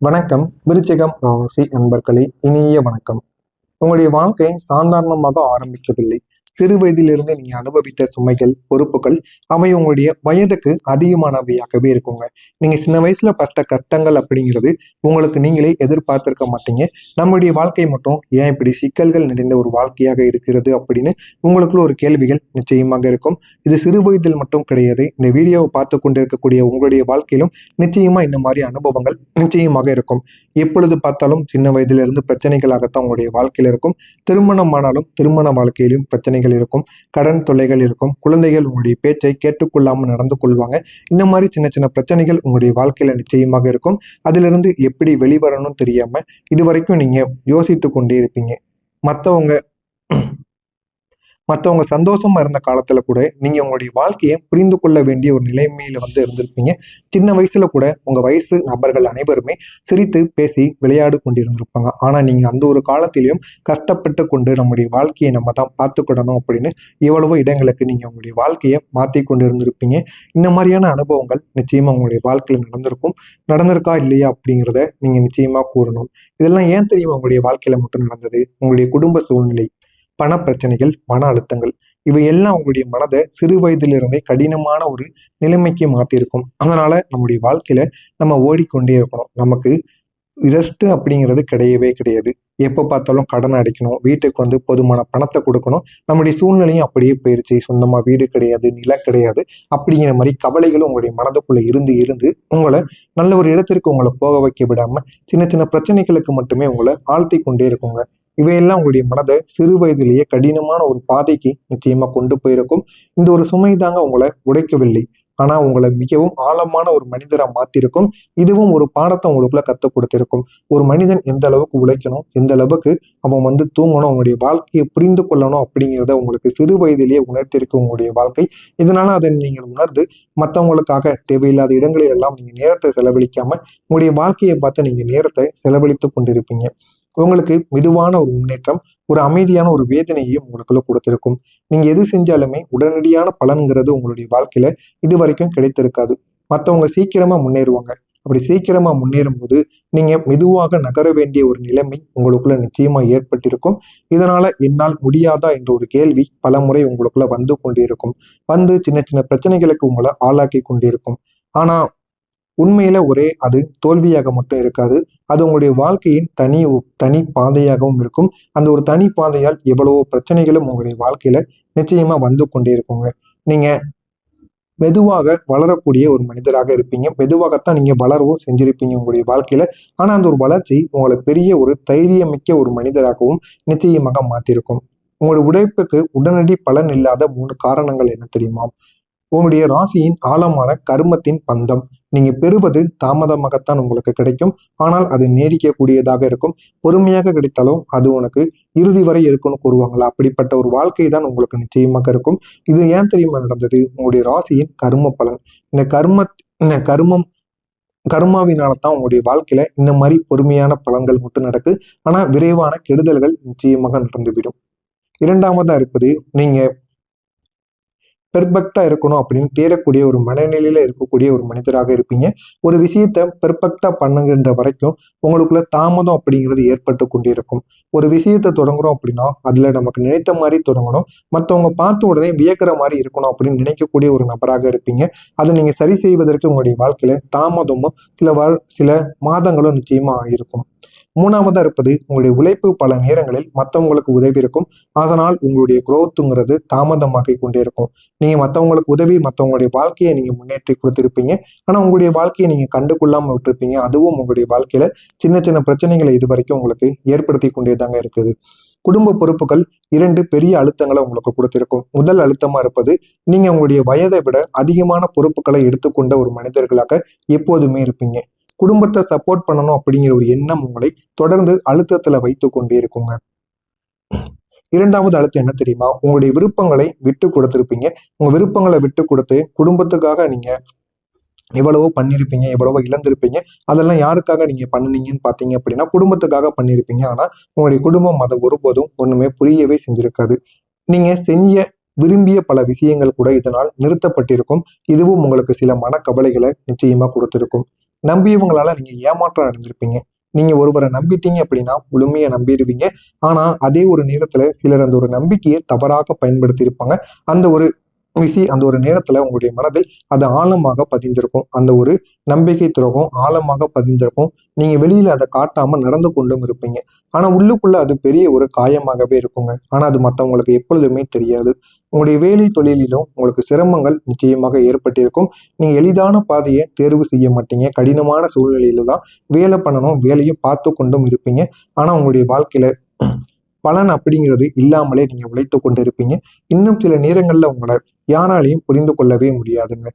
வணக்கம். விருச்சிகம் ராசி நண்பர்களே, இனிய வணக்கம். உங்களுடைய வாழ்க்கை சாதாரணமாக ஆரம்பிக்கவில்லை. சிறு வயதிலிருந்து நீங்க அனுபவித்த சுமைகள், பொறுப்புகள் அவை உங்களுடைய வயதுக்கு அதிகமானவையாகவே இருக்குங்க. நீங்க சின்ன வயசுல பட்ட கஷ்டங்கள் அப்படிங்கிறது உங்களுக்கு நீங்களே எதிர்பார்த்திருக்க மாட்டீங்க. நம்முடைய வாழ்க்கை மட்டும் ஏன் இப்படி சிக்கல்கள் நிறைந்த ஒரு வாழ்க்கையாக இருக்கிறது அப்படின்னு உங்களுக்குள்ள ஒரு கேள்விகள் நிச்சயமாக இருக்கும். இது சிறு வயதில் மட்டும் கிடையாது. இந்த வீடியோவை பார்த்து கொண்டிருக்கக்கூடிய உங்களுடைய வாழ்க்கையிலும் நிச்சயமா இந்த மாதிரி அனுபவங்கள் நிச்சயமாக இருக்கும். எப்பொழுது பார்த்தாலும் சின்ன வயதிலிருந்து பிரச்சனைகளாகத்தான் உங்களுடைய வாழ்க்கையில் இருக்கும். திருமணம் ஆனாலும் திருமண வாழ்க்கையிலும் பிரச்சனைகள் இருக்கும். கடன் தொல்லைகள் இருக்கும். குழந்தைகள் உங்களுடைய பேச்சை கேட்டுக்கொள்ளாமல் நடந்து கொள்வாங்க. இந்த மாதிரி சின்ன சின்ன பிரச்சனைகள் உங்களுடைய வாழ்க்கையில நிச்சயமாக இருக்கும். அதிலிருந்து எப்படி வெளிவரணும் தெரியாம இதுவரைக்கும் நீங்க யோசித்து கொண்டே இருப்பீங்க. மற்றவங்க மற்றவங்க சந்தோஷமா இருந்த காலத்துல கூட நீங்க உங்களுடைய வாழ்க்கையை புரிந்து கொள்ள வேண்டிய ஒரு நிலைமையில இருந்திருப்பீங்க. சின்ன வயசுல கூட உங்க வயசு நபர்கள் அனைவருமே சிரித்து பேசி விளையாடு கொண்டிருந்திருப்பாங்க. ஆனா நீங்க அந்த ஒரு காலத்திலையும் கஷ்டப்பட்டு கொண்டு நம்முடைய வாழ்க்கையை நம்ம தான் பார்த்துக்கிடணும் அப்படின்னு எவ்வளவோ இடங்களுக்கு நீங்க உங்களுடைய வாழ்க்கையை மாற்றி கொண்டு இருந்திருப்பீங்க. இந்த மாதிரியான அனுபவங்கள் நிச்சயமா உங்களுடைய வாழ்க்கையில் நடந்திருக்கா இல்லையா அப்படிங்கிறத நீங்க நிச்சயமா கூறணும். இதெல்லாம் ஏன் தெரியுமா உங்களுடைய வாழ்க்கையில மட்டும் நடந்தது? உங்களுடைய குடும்ப சூழ்நிலை, பண பிரச்சனைகள், மன அழுத்தங்கள் இவை எல்லாம் உங்களுடைய மனதை சிறு வயதிலிருந்தே கடினமான ஒரு நிலைமைக்கு மாத்திருக்கும். அதனால நம்முடைய வாழ்க்கையில நம்ம ஓடிக்கொண்டே இருக்கணும். நமக்கு ரெஸ்ட் அப்படிங்கிறது கிடையவே கிடையாது. எப்போ பார்த்தாலும் கடன் அடைக்கணும், வீட்டுக்கு போதுமான பணத்தை கொடுக்கணும். நம்முடைய சூழ்நிலையும் அப்படியே போயிருச்சு. சொந்தமா வீடு கிடையாது, நிலம் கிடையாது அப்படிங்கிற மாதிரி கவலைகளும் உங்களுடைய மனதுக்குள்ள இருந்து இருந்து உங்களை நல்ல ஒரு இடத்திற்கு உங்களை போக வைக்க விடாம சின்ன சின்ன பிரச்சனைகளுக்கு மட்டுமே உங்களை ஆழ்த்தி கொண்டே இருக்குங்க. இவையெல்லாம் உங்களுடைய மனதை சிறு வயதிலேயே கடினமான ஒரு பாதைக்கு நிச்சயமா கொண்டு போயிருக்கும். இந்த ஒரு சுமை தாங்க உங்களை உடைக்கவில்லை, ஆனா உங்களை மிகவும் ஆழமான ஒரு மனிதரா மாத்திருக்கும். இதுவும் ஒரு பாடத்தை உங்களுக்குள்ள கற்றுக் கொடுத்திருக்கும். ஒரு மனிதன் எந்த அளவுக்கு உழைக்கணும், எந்த அளவுக்கு அவன் தூங்கணும், உங்களுடைய வாழ்க்கையை புரிந்து கொள்ளணும் அப்படிங்கிறத உங்களுக்கு சிறு வயதிலேயே உணர்த்திருக்கும் உங்களுடைய வாழ்க்கை. இதனால அதை நீங்கள் உணர்ந்து மற்றவங்களுக்காக தேவையில்லாத இடங்களில் எல்லாம் நீங்க நேரத்தை செலவழிக்காம உங்களுடைய வாழ்க்கையை பார்த்து நீங்க நேரத்தை செலவழித்து கொண்டிருப்பீங்க. உங்களுக்கு மெதுவான ஒரு முன்னேற்றம், ஒரு அமைதியான ஒரு வேதனையையும் உங்களுக்குள்ள கொடுத்திருக்கும். நீங்க எது செஞ்சாலுமே உடனடியான பலன்கிறது உங்களுடைய வாழ்க்கையில இது வரைக்கும் கிடைத்திருக்காது. மற்றவங்க சீக்கிரமா முன்னேறுவாங்க. அப்படி சீக்கிரமா முன்னேறும் போது நீங்க மெதுவாக நகர வேண்டிய ஒரு நிலைமை உங்களுக்குள்ள நிச்சயமா ஏற்பட்டிருக்கும். இதனால என்னால் முடியாதா என்ற ஒரு கேள்வி பல முறை உங்களுக்குள்ள வந்து கொண்டிருக்கும். சின்ன சின்ன பிரச்சனைகளுக்கு உங்களை ஆளாக்கி கொண்டிருக்கும். ஆனா உண்மையில அது தோல்வியாக மட்டும் இருக்காது. அது உங்களுடைய வாழ்க்கையின் தனி பாதையாகவும் இருக்கும். அந்த ஒரு தனி பாதையால் எவ்வளவோ பிரச்சனைகளும் உங்களுடைய வாழ்க்கையில நிச்சயமா வந்து கொண்டே இருக்குங்க. நீங்க மெதுவாக வளரக்கூடிய ஒரு மனிதராக இருப்பீங்க. மெதுவாகத்தான் நீங்க வளரவும் செஞ்சிருப்பீங்க உங்களுடைய வாழ்க்கையில. ஆனா அந்த ஒரு வளர்ச்சி உங்களை பெரிய ஒரு தைரியமிக்க ஒரு மனிதராகவும் நிச்சயமாக மாத்திருக்கும். உங்களுடைய உழைப்புக்கு உடனடி பலன் இல்லாத 3 காரணங்கள் என்ன தெரியுமா? உங்களுடைய ராசியின் ஆழமான கர்மத்தின் பந்தம். நீங்க பெறுவது தாமதமாகத்தான் உங்களுக்கு கிடைக்கும். ஆனால் அது நீடிக்கக்கூடியதாக இருக்கும். பொறுமையாக கிடைத்தாலும் அது உனக்கு இறுதி வரை இருக்குன்னு கூறுவாங்களா, அப்படிப்பட்ட ஒரு வாழ்க்கை தான் உங்களுக்கு நிச்சயமாக இருக்கும். இது ஏன் தெரியுமா நடந்தது? உங்களுடைய ராசியின் கர்ம பலன். இந்த கர்மம் கர்மாவினால தான் உங்களுடைய வாழ்க்கையில இந்த மாதிரி பொறுமையான பலன்கள் மட்டும் நடக்கு. ஆனா விரைவான கெடுதல்கள் நிச்சயமாக நடந்துவிடும். இரண்டாவதா இருப்பது, நீங்க பெர்ஃபெக்டா இருக்கணும் அப்படின்னு தேடக்கூடிய ஒரு மனநிலையில இருக்கக்கூடிய ஒரு மனிதராக இருப்பீங்க. ஒரு விஷயத்த பெர்ஃபெக்டா பண்ணுகின்ற வரைக்கும் உங்களுக்குள்ள தாமதம் அப்படிங்கிறது ஏற்பட்டு கொண்டிருக்கும். ஒரு விஷயத்த தொடங்குறோம் அப்படின்னா அதுல நமக்கு நினைத்த மாதிரி தொடங்கணும். மற்றவங்க பார்த்த உடனே வியக்கிற மாதிரி இருக்கணும் அப்படின்னு நினைக்கக்கூடிய ஒரு நபராக இருப்பீங்க. அதை நீங்க சரி செய்வதற்கு உங்களுடைய வாழ்க்கையில தாமதமும் சில மாதங்களும் நிச்சயமா இருக்கும். மூணாவதா இருப்பது, உங்களுடைய உழைப்பு பல நேரங்களில் மற்றவங்களுக்கு உதவி இருக்கும். அதனால் உங்களுடைய குரோத்துங்கிறது தாமதமாகி கொண்டே இருக்கும். நீங்க மற்றவங்களுக்கு உதவி மற்றவங்களுடைய வாழ்க்கையை நீங்க முன்னேற்றி கொடுத்திருப்பீங்க. ஆனா உங்களுடைய வாழ்க்கையை நீங்க கண்டுகொள்ளாம விட்டுருப்பீங்க. அதுவும் உங்களுடைய வாழ்க்கையில சின்ன சின்ன பிரச்சனைகளை இது வரைக்கும் உங்களுக்கு ஏற்படுத்தி கொண்டேதாங்க இருக்குது. குடும்ப பொறுப்புகள் 2 பெரிய அழுத்தங்களை உங்களுக்கு கொடுத்திருக்கும். முதல் அழுத்தமா இருப்பது, நீங்க உங்களுடைய வயதை விட அதிகமான பொறுப்புகளை எடுத்துக்கொண்ட ஒரு மனிதர்களாக எப்போதுமே இருப்பீங்க. குடும்பத்தை சப்போர்ட் பண்ணணும் அப்படிங்கிற ஒரு எண்ணம் உங்களை தொடர்ந்து அழுத்தத்துல வைத்து கொண்டே இருக்குங்க. இரண்டாவது அழுத்தம் என்ன தெரியுமா? உங்களுடைய விருப்பங்களை விட்டு கொடுத்திருப்பீங்க. உங்க விருப்பங்களை விட்டு கொடுத்து குடும்பத்துக்காக நீங்க எவ்வளவோ பண்ணியிருப்பீங்க, எவ்வளவோ இழந்திருப்பீங்க. அதெல்லாம் யாருக்காக நீங்க பண்ணுனீங்கன்னு பார்த்தீங்க அப்படின்னா குடும்பத்துக்காக பண்ணியிருப்பீங்க. ஆனா உங்களுடைய குடும்பம் அதை ஒருபோதும் ஒண்ணுமே புரியவே செஞ்சிருக்காது. நீங்க விரும்பிய பல விஷயங்கள் கூட இதனால் நிறுத்தப்பட்டிருக்கும். இதுவும் உங்களுக்கு சில மனக்கவலைகளை நிச்சயமா கொடுத்திருக்கும். நம்பியவங்களால நீங்க ஏமாற்றம் அடைஞ்சிருப்பீங்க. நீங்க ஒருவரை நம்பிட்டீங்க அப்படின்னா முழுமையா நம்பிடுவீங்க. ஆனா அதே ஒரு நேரத்துல சிலர் அந்த ஒரு நம்பிக்கையை தவறாக பயன்படுத்தி இருப்பாங்க. அந்த ஒரு அந்த ஒரு நேரத்துல உங்களுடைய மனதில் அது ஆழமாக பதிந்திருக்கும். அந்த ஒரு நம்பிக்கை துரோகம் ஆழமாக பதிந்திருக்கும். நீங்க வெளியில அதை காட்டாம நடந்து கொண்டும் இருப்பீங்க. ஆனா உள்ளுக்குள்ள அது பெரிய ஒரு காயமாகவே இருக்குங்க. ஆனா அது மத்தவங்களுக்கு எப்பொழுதுமே தெரியாது. உங்களுடைய வேலை தொழிலிலும் உங்களுக்கு சிரமங்கள் நிச்சயமாக ஏற்பட்டிருக்கும். நீங்க எளிதான பாதையை தேர்வு செய்ய மாட்டீங்க. கடினமான சூழ்நிலையில தான் வேலை பண்ணணும், வேலையும் பார்த்து கொண்டும் இருப்பீங்க. ஆனா உங்களுடைய வாழ்க்கையில பலன் அப்படிங்கிறது இல்லாமலே நீங்க உழைத்து கொண்டு இருப்பீங்க. இன்னும் சில நேரங்கள்ல உங்களை யாராலையும் புரிந்து கொள்ளவே முடியாதுங்க.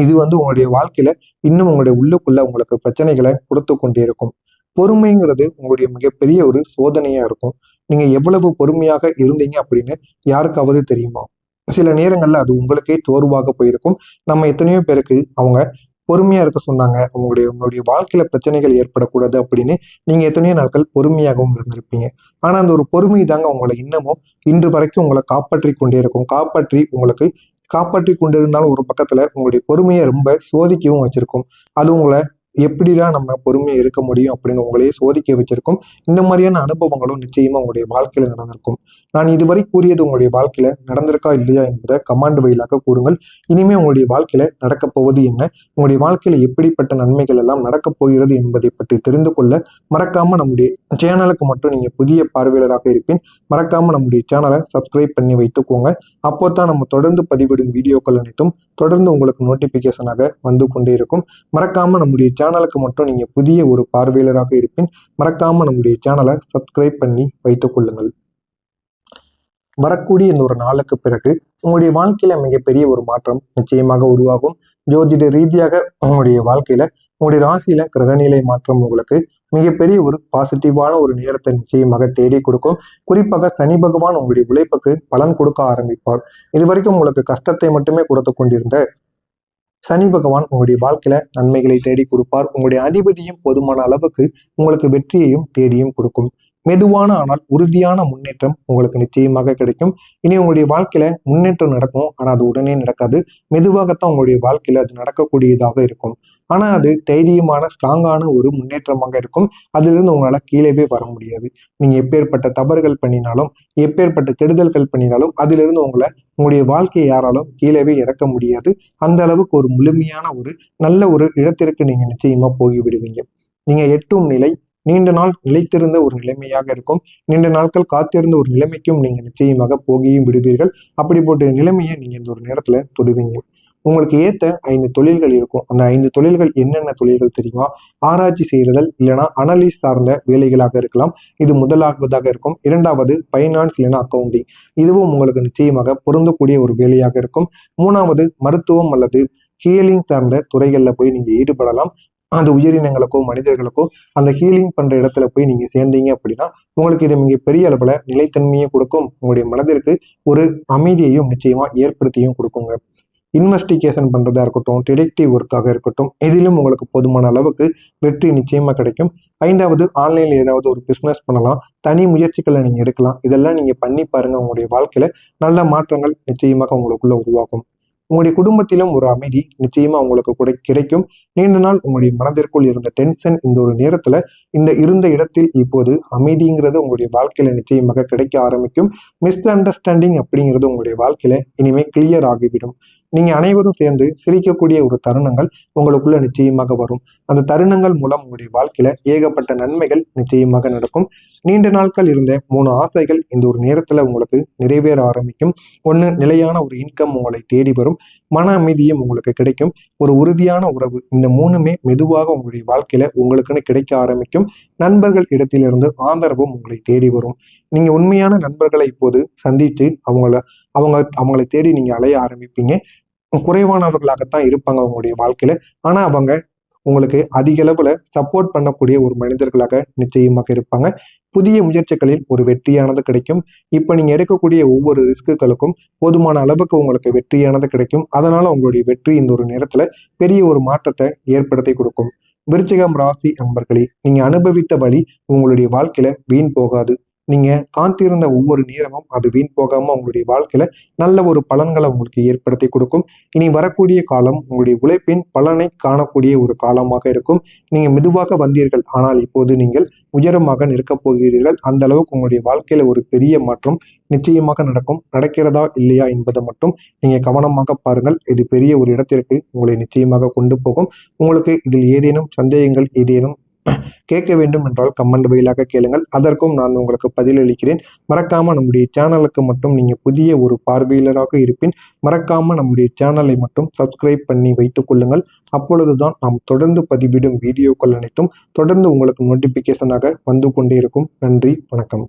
இது உங்களுடைய வாழ்க்கையில இன்னும் உங்களுடைய உள்ளுக்குள்ள உங்களுக்கு பிரச்சனைகளை கொடுத்து கொண்டே இருக்கும். பொறுமைங்கிறது உங்களுடைய மிகப்பெரிய ஒரு சோதனையா இருக்கும். நீங்க எவ்வளவு பொறுமையாக இருந்தீங்க அப்படின்னு யாருக்காவது தெரியுமா? சில நேரங்கள்ல அது உங்களுக்கே தோர்வாக போயிருக்கும். நம்ம எத்தனையோ பேருக்கு அவங்க பொறுமையா இருக்க சொன்னாங்க. உங்களுடைய வாழ்க்கையில பிரச்சனைகள் ஏற்படக்கூடாது அப்படின்னு நீங்க எத்தனையோ நாட்கள் பொறுமையாகவும் இருந்திருப்பீங்க. ஆனா அந்த ஒரு பொறுமை தாங்க உங்களை இன்னமும் இன்று வரைக்கும் உங்களை காப்பாற்றி கொண்டே இருக்கும். காப்பாற்றி கொண்டிருந்தாலும் ஒரு பக்கத்துல உங்களுடைய பொறுமையை ரொம்ப சோதிக்கவும் வச்சிருக்கும். அது உங்களை எப்படிலாம் நம்ம பொறுமையா இருக்க முடியும் அப்படின்னு உங்களையே சோதிக்க வச்சிருக்கும். இந்த மாதிரியான அனுபவங்களும் நிச்சயமா உங்களுடைய வாழ்க்கையில நடந்திருக்கும். நான் இதுவரை கூறியது உங்களுடைய வாழ்க்கையில நடந்திருக்கா இல்லையா என்பதை கமாண்ட் வழியாக கூறுங்கள். இனிமே உங்களுடைய வாழ்க்கையில நடக்கப் போவது என்ன, உங்களுடைய வாழ்க்கையில எப்படிப்பட்ட நன்மைகள் எல்லாம் நடக்கப் போகிறது என்பதை பற்றி தெரிந்து கொள்ள மறக்காம நம்முடைய சேனலுக்கு மட்டும் நீங்க புதிய பார்வையாளராக இருப்பேன். மறக்காம நம்முடைய சேனலை சப்ஸ்கிரைப் பண்ணி வைத்துக்கோங்க. அப்போதான் நம்ம தொடர்ந்து பதிவிடும் வீடியோக்கள் அனைத்தும் தொடர்ந்து உங்களுக்கு நோட்டிபிகேஷனாக வந்து கொண்டே இருக்கும். மறக்காம நம்முடைய சேனலுக்கு மட்டும் நீங்க புதிய ஒரு பார்வையாளராக இருப்பேன். மறக்காம நம்முடைய சேனலை சப்ஸ்கிரைப் பண்ணி வைத்துக் கொள்ளுங்கள். வரக்கூடிய இந்த ஒரு நாளுக்கு பிறகு உங்களுடைய வாழ்க்கையில மிகப்பெரிய ஒரு மாற்றம் நிச்சயமாக உருவாகும். ஜோதிட ரீதியாக உங்களுடைய வாழ்க்கையில உங்களுடைய ராசியில கிரகநிலை மாற்றம் உங்களுக்கு மிகப்பெரிய ஒரு பாசிட்டிவான ஒரு நேரத்தை நிச்சயமாக தேடி கொடுக்கும். குறிப்பாக சனி பகவான் உங்களுடைய உழைப்புக்கு பலன் கொடுக்க ஆரம்பிப்பார். இதுவரைக்கும் உங்களுக்கு கஷ்டத்தை மட்டுமே கொடுத்து கொண்டிருந்த சனி பகவான் உங்களுடைய வாழ்க்கையில நன்மைகளை தேடி கொடுப்பார். உங்களுடைய அதிபதியும் போதுமான அளவுக்கு உங்களுக்கு வெற்றியையும் தேடியும் கொடுக்கும். மெதுவான ஆனால் உறுதியான முன்னேற்றம் உங்களுக்கு நிச்சயமாக கிடைக்கும். இனி உங்களுடைய வாழ்க்கையில முன்னேற்றம் நடக்கும். ஆனா அது உடனே நடக்காது. மெதுவாகத்தான் உங்களுடைய வாழ்க்கையில அது நடக்கக்கூடியதாக இருக்கும். ஆனா அது தைரியமான ஸ்ட்ராங்கான ஒரு முன்னேற்றமாக இருக்கும். அதிலிருந்து உங்களால கீழேவே வர முடியாது. நீங்க எப்பேற்பட்ட தவறுகள் பண்ணினாலும், எப்பேற்பட்ட கெடுதல்கள் பண்ணினாலும் அதிலிருந்து உங்களுடைய வாழ்க்கையை யாராலும் கீழேவே இறக்க முடியாது. அந்த அளவுக்கு ஒரு முழுமையான ஒரு நல்ல ஒரு இடத்திற்கு நீங்க நிச்சயமா போய் விடுவீங்க. நீங்க எட்டும் நிலை நீண்ட நாள் நிலைத்திருந்த ஒரு நிலைமையாக இருக்கும். நீண்ட நாட்கள் காத்திருந்த ஒரு நிலைமைக்கும் நீங்க நிச்சயமாக போகியும் விடுவீர்கள். அப்படிப்பட்ட நிலைமையை நீங்க இந்த ஒரு நேரத்துல தொடுவீங்க. உங்களுக்கு ஏத்த 5 தொழில்கள் இருக்கும். அந்த 5 தொழில்கள் என்னென்ன தொழில்கள் தெரியுமா? ஆராய்ச்சி செய்தல் இல்லைன்னா அனலிஸ் சார்ந்த வேலைகளாக இருக்கலாம். இது முதலாவதாக இருக்கும். இரண்டாவது பைனான்ஸ் இல்லைன்னா அக்கவுண்டிங். இதுவும் உங்களுக்கு நிச்சயமாக பொருந்தக்கூடிய ஒரு வேலையாக இருக்கும். மூணாவது மருத்துவம் அல்லது ஹீலிங் சார்ந்த துறைகள்ல போய் நீங்க ஈடுபடலாம். அந்த உயிரினங்களுக்கோ மனிதர்களுக்கோ அந்த ஹீலிங் பண்ற இடத்துல போய் நீங்க சேர்ந்தீங்க அப்படின்னா உங்களுக்கு இது மிக பெரிய அளவுல நிலைத்தன்மையை கொடுக்கும். உங்களுடைய மனதிற்கு ஒரு அமைதியையும் நிச்சயமா ஏற்படுத்தியும் கொடுக்குங்க. இன்வெஸ்டிகேஷன் பண்றதா இருக்கட்டும், டிடெக்டிவ் ஒர்க்காக இருக்கட்டும், இதிலும் உங்களுக்கு போதுமான அளவுக்கு வெற்றி நிச்சயமா கிடைக்கும். ஐந்தாவது ஆன்லைன்ல ஏதாவது ஒரு பிசினஸ் பண்ணலாம். தனி முயற்சிகளை நீங்க எடுக்கலாம். இதெல்லாம் நீங்க பண்ணி பாருங்க. உங்களுடைய வாழ்க்கையில நல்ல மாற்றங்கள் நிச்சயமாக உங்களுக்குள்ள உருவாகும். உங்களுடைய குடும்பத்திலும் ஒரு அமைதி நிச்சயமா உங்களுக்கு கிடைக்கும். நீண்ட நாள் உங்களுடைய மனதிற்குள் இருந்த டென்ஷன் இந்த ஒரு நேரத்துல இருந்த இடத்தில் இப்போது அமைதிங்கிறது உங்களுடைய வாழ்க்கையில நிச்சயமாக கிடைக்க ஆரம்பிக்கும். மிஸ் அண்டர்ஸ்டாண்டிங் அப்படிங்கிறது உங்களுடைய வாழ்க்கையில இனிமே கிளியர் ஆகிவிடும். நீங்க அனைவரும் சேர்ந்து சிரிக்கக்கூடிய ஒரு தருணங்கள் உங்களுக்குள்ள நிச்சயமாக வரும். அந்த தருணங்கள் மூலம் உங்களுடைய வாழ்க்கையில ஏகப்பட்ட நன்மைகள் நிச்சயமாக நடக்கும். நீண்ட நாட்கள் இருந்த 3 ஆசைகள் இந்த ஒரு நேரத்துல உங்களுக்கு நிறைவேற ஆரம்பிக்கும். ஒண்ணு, நிலையான ஒரு இன்கம் உங்களை தேடி வரும். மன அமைதியும் உங்களுக்கு கிடைக்கும். ஒரு உறுதியான உறவு. இந்த 3மே மெதுவாக உங்களுடைய வாழ்க்கையில உங்களுக்குன்னு கிடைக்க ஆரம்பிக்கும். நண்பர்கள் இடத்திலிருந்து ஆதரவும் உங்களை தேடி வரும். நீங்க உண்மையான நண்பர்களை இப்போது சந்தித்து அவங்களை தேடி நீங்க அலைய ஆரம்பிப்பீங்க. குறைவானவர்களாகத்தான் இருப்பாங்க உங்களுடைய வாழ்க்கையில. ஆனா அவங்க உங்களுக்கு அதிக அளவுல சப்போர்ட் பண்ணக்கூடிய ஒரு மனிதர்களாக நிச்சயமாக இருப்பாங்க. புதிய முயற்சிகளில் ஒரு வெற்றியானது கிடைக்கும். இப்ப நீங்க எடுக்கக்கூடிய ஒவ்வொரு ரிஸ்க்குகளுக்கும் போதுமான அளவுக்கு உங்களுக்கு வெற்றியானது கிடைக்கும். அதனால உங்களுடைய வெற்றி இந்த ஒரு நேரத்துல பெரிய ஒரு மாற்றத்தை ஏற்படுத்தி கொடுக்கும். விருச்சிகம் ராசி அன்பர்களே, நீங்க அனுபவித்த வழி உங்களுடைய வாழ்க்கையில வீண் போகாது. நீங்கள் காத்திருந்த ஒவ்வொரு நேரமும் அது வீண் போகாமல் உங்களுடைய வாழ்க்கையில் நல்ல ஒரு பலன்களை உங்களுக்கு ஏற்படுத்தி கொடுக்கும். இனி வரக்கூடிய காலம் உங்களுடைய உழைப்பின் பலனை காணக்கூடிய ஒரு காலமாக இருக்கும். நீங்கள் மெதுவாக வந்தீர்கள், ஆனால் இப்போது நீங்கள் உயரமாக நிற்கப் போகிறீர்கள். அந்த அளவுக்கு உங்களுடைய வாழ்க்கையில் ஒரு பெரிய மாற்றம் நிச்சயமாக நடக்கும். நடக்கிறதா இல்லையா என்பதை மட்டும் நீங்கள் கவனமாக பாருங்கள். இது பெரிய ஒரு இடத்திற்கு உங்களை நிச்சயமாக கொண்டு போகும். உங்களுக்கு இதில் ஏதேனும் சந்தேகங்கள் ஏதேனும் கேட்க வேண்டும் என்றால் கமெண்ட் வழியாக கேளுங்கள். அதற்கும் நான் உங்களுக்கு பதிலளிக்கிறேன். மறக்காம நம்முடைய சேனலுக்கு மட்டும் நீங்க புதிய ஒரு பார்வையாளராக இருப்பின் மறக்காம நம்முடைய சேனலை மட்டும் சப்ஸ்கிரைப் பண்ணி வைத்துக் கொள்ளுங்கள். அப்பொழுதுதான் நாம் தொடர்ந்து பதிவிடும் வீடியோக்கள் அனைத்தும் தொடர்ந்து உங்களுக்கு நோட்டிபிகேஷனாக வந்து கொண்டே இருக்கும். நன்றி, வணக்கம்.